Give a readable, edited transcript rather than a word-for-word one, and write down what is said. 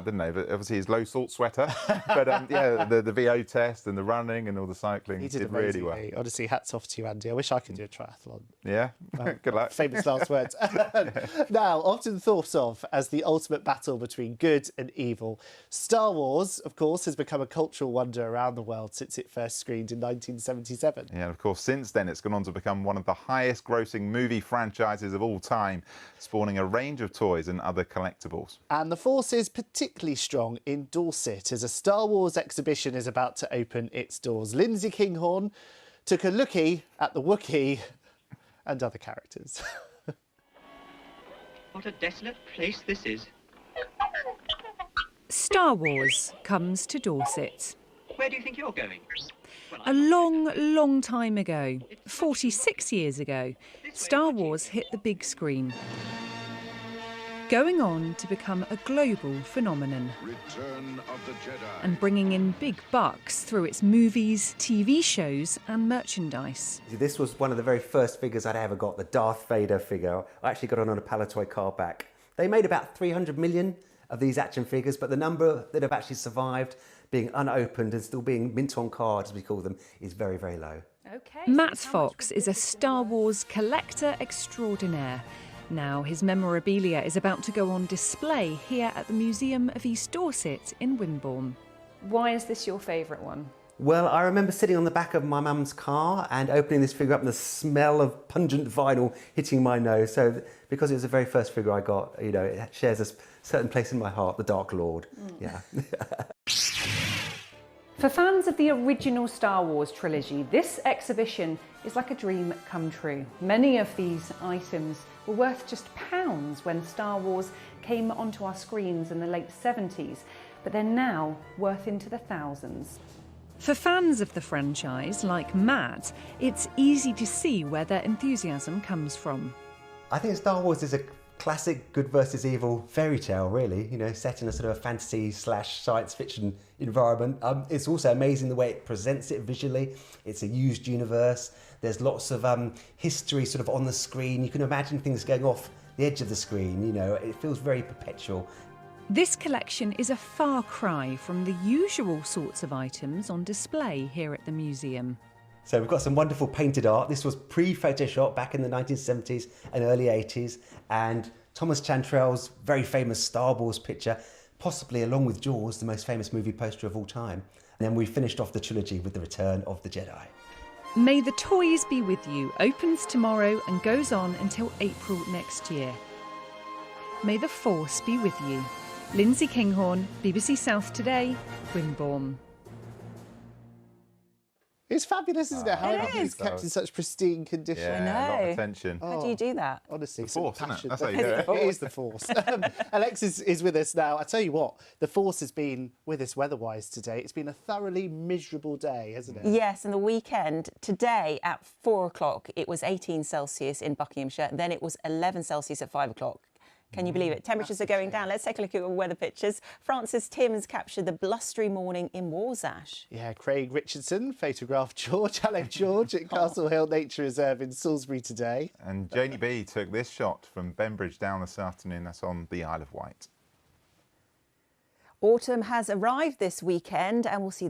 didn't they? But obviously his low salt sweater. But yeah, the VO test and the running and all the cycling He did really well. Honestly, hats off to you, Andy. I wish I could do a triathlon. Yeah, good luck. Famous last words. Now, often thought of as the ultimate battle between good and evil, Star Wars, of course, has become a cultural wonder around the world since it first screened in 1977. Yeah, of course, since then it's gone on to become one of the highest grossing movie franchises of all time, spawning a range of toys and other collectibles. And the Force is particularly strong in Dorset as a Star Wars exhibition is about to open its doors. Lindsay Kinghorn took a lookie at the Wookiee and other characters. What a desolate place this is. Star Wars comes to Dorset. Where do you think you're going? A long, long time ago, 46 years ago, Star Wars hit the big screen, going on to become a global phenomenon Return of the Jedi. and bringing in big bucks through its movies, TV shows and merchandise. This was one of the very first figures I'd ever got, the Darth Vader figure. I actually got it on a Palitoy car back. They made about 300 million of these action figures, but the number that have actually survived being unopened and still being mint on card, as we call them, is very, very low. Matt Fox is a Star Wars collector extraordinaire. Now his memorabilia is about to go on display here at the Museum of East Dorset in Wimborne. Why is this your favourite one? Well, I remember sitting on the back of my mum's car and opening this figure up and the smell of pungent vinyl hitting my nose. So because it was the very first figure I got, you know, it shares a certain place in my heart, the Dark Lord. Yeah. For fans of the original Star Wars trilogy, this exhibition is like a dream come true. Many of these items were worth just pounds when Star Wars came onto our screens in the late 70s, but they're now worth into the thousands. For fans of the franchise, like Matt, it's easy to see where their enthusiasm comes from. I think Star Wars is a classic good versus evil fairy tale, really, you know, set in a sort of a fantasy / science fiction environment. It's also amazing the way it presents it visually. It's a used universe. There's lots of history sort of on the screen. You can imagine things going off the edge of the screen, you know, it feels very perpetual. This collection is a far cry from the usual sorts of items on display here at the museum. So we've got some wonderful painted art. This was pre-Photoshop back in the 1970s and early 80s. And Thomas Chantrell's very famous Star Wars picture, possibly along with Jaws, the most famous movie poster of all time. And then we finished off the trilogy with The Return of the Jedi. May the Toys Be With You opens tomorrow and goes on until April next year. May the Force be with you. Lindsay Kinghorn, BBC South Today, Wimborne. It's fabulous, isn't it? How It everything's is. kept in such pristine condition. Yeah, a lot know. of attention. How do you do that? Honestly, The some Force, isn't it? passion. That's how you do it. It is the Force. Alex is with us now. I tell you what, the Force has been with us weather-wise today. It's been a thoroughly miserable day, hasn't it? Yes, and the weekend, today at 4 o'clock, it was 18 Celsius in Buckinghamshire. Then it was 11 Celsius at 5 o'clock. Can you believe it? Temperatures are going down. Let's take a look at the weather pictures. Francis Timms captured the blustery morning in Warsash. Yeah, Craig Richardson photographed George. Hello, George, at Castle Hill Nature Reserve in Salisbury today. And Janie B took this shot from Benbridge Down this afternoon. That's on the Isle of Wight. Autumn has arrived this weekend and we'll see the